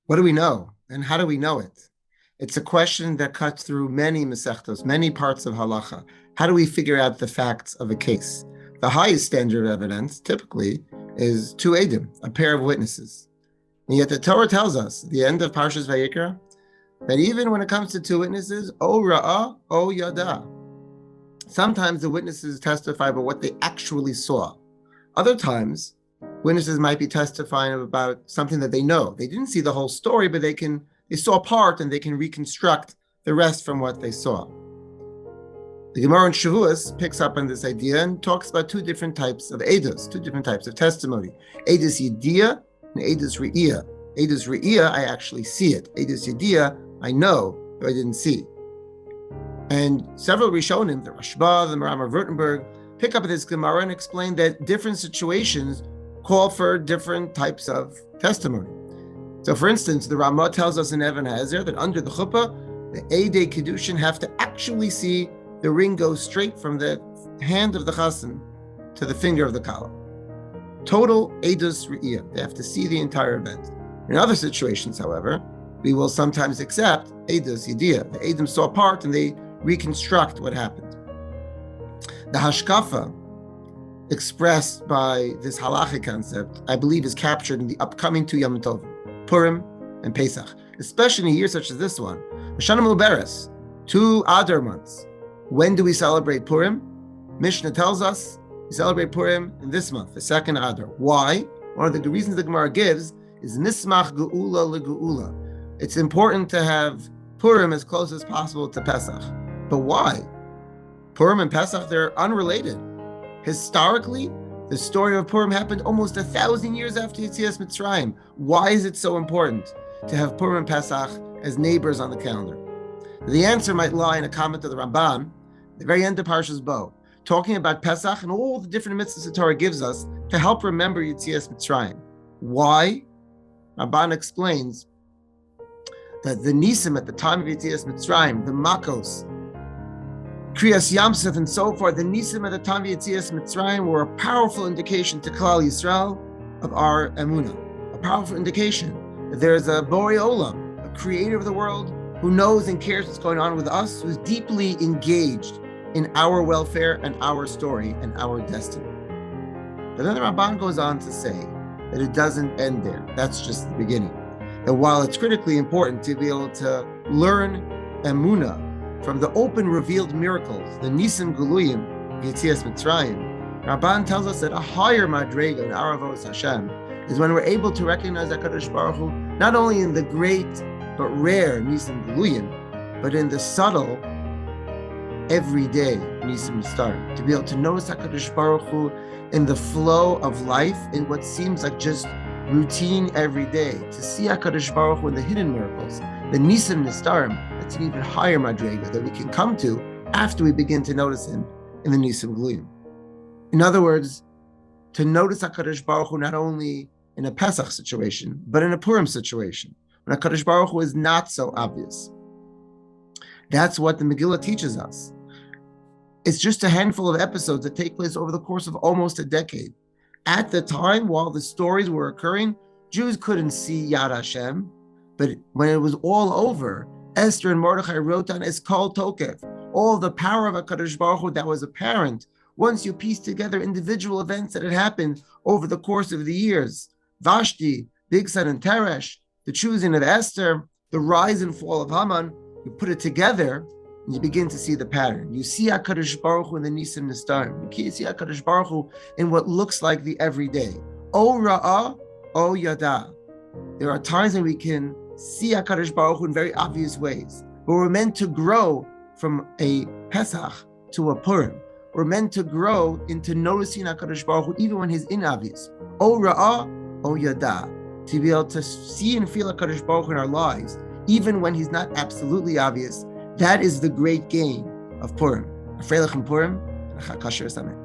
What do we know, and how do we know it? It's a question that cuts through many mesechtos, many parts of halacha. How do we figure out the facts of a case? The highest standard of evidence, typically, is two edim, a pair of witnesses. And yet the Torah tells us, at the end of Parshas Vayikra, that even when it comes to two witnesses, o ra'ah, o yada. Sometimes the witnesses testify about what they actually saw. Other times, witnesses might be testifying about something that they know. They didn't see the whole story, but they saw part and they can reconstruct the rest from what they saw. The Gemara in Shavuos picks up on this idea and talks about two different types of edus, two different types of testimony. Edus yediyah and edus re'iyah. Edus re'iyah, I actually see it. Edus yediyah, I know, but I didn't see. And several Rishonim, the Rashba, the Maram of Württemberg, pick up this Gemara and explain that different situations call for different types of testimony. So, for instance, the Ramah tells us in Even HaEzer that under the chuppah, the Eidei Kedushin have to actually see the ring go straight from the hand of the chassan to the finger of the kala. Total Eidus Re'iyah. They have to see the entire event. In other situations, however, we will sometimes accept Eidus Yediyah. The Eidim saw part and they reconstruct what happened. The hashkafa expressed by this halachic concept, I believe, is captured in the upcoming two Yom Tovim, Purim and Pesach, especially in a year such as this one. Shana Muberes, 2 Adar months. When do we celebrate Purim? Mishnah tells us we celebrate Purim in this month, the 2nd Adar. Why? One of the reasons the Gemara gives is Nismach Geula LeGeula. It's important to have Purim as close as possible to Pesach. But why? Purim and Pesach, they're unrelated. Historically, the story of Purim happened almost 1,000 years after Yetzias Mitzrayim. Why is it so important to have Purim and Pesach as neighbors on the calendar? The answer might lie in a comment of the Ramban, the very end of Parshas Bo, talking about Pesach and all the different mitzvahs the Torah gives us to help remember Yetzias Mitzrayim. Why? Ramban explains that the Nisim at the time of Yetzias Mitzrayim, the Makos, Kriyas Yamsuf and so forth, the Nisim at the time of Yetzias Mitzrayim were a powerful indication to Klal Yisrael of our Emunah, a powerful indication that there is a Borei Olam, a creator of the world, who knows and cares what's going on with us, who's deeply engaged in our welfare and our story and our destiny. But then the Ramban goes on to say that it doesn't end there. That's just the beginning. That while it's critically important to be able to learn Emunah from the open revealed miracles, the Nisim Guluyim, Yetzias Mitzrayim, Ramban tells us that a higher madrega in our Avos Hashem is when we're able to recognize HaKadosh Baruch Hu not only in the great but rare Nisim Guluyim, but in the subtle, everyday Nisim Mistarim. To be able to notice HaKadosh Baruch Hu in the flow of life, in what seems like just routine every day. To see HaKadosh Baruch Hu in the hidden miracles, the Nisim Mistarim, that's an even higher madrega that we can come to after we begin to notice him in the Nisim Guluyim. In other words, to notice HaKadosh Baruch Hu not only in a Pesach situation, but in a Purim situation, when HaKadosh Baruch Hu is not so obvious. That's what the Megillah teaches us. It's just a handful of episodes that take place over the course of almost a decade. At the time, while the stories were occurring, Jews couldn't see Yad Hashem, but when it was all over, Esther and Mordechai wrote down as Kol Tokef, all the power of HaKadosh Baruch Hu that was apparent once you piece together individual events that had happened over the course of the years. Vashti, Bigsan and Teresh, the choosing of Esther, the rise and fall of Haman, you put it together and you begin to see the pattern. You see HaKadosh Baruch Hu in the Nisim Nistarim. You see HaKadosh Baruch Hu in what looks like the everyday. O Ra'ah, O Yada. There are times when we can see HaKadosh Baruch Hu in very obvious ways, but we're meant to grow from a Pesach to a Purim. We're meant to grow into noticing HaKadosh Baruch Hu even when he's inobvious. O Ra'ah, O Yada. To be able to see and feel HaKadosh Baruch Hu in our lives, even when he's not absolutely obvious, that is the great gain of Purim. Afreilich Purim, Chag Kasher Sameach.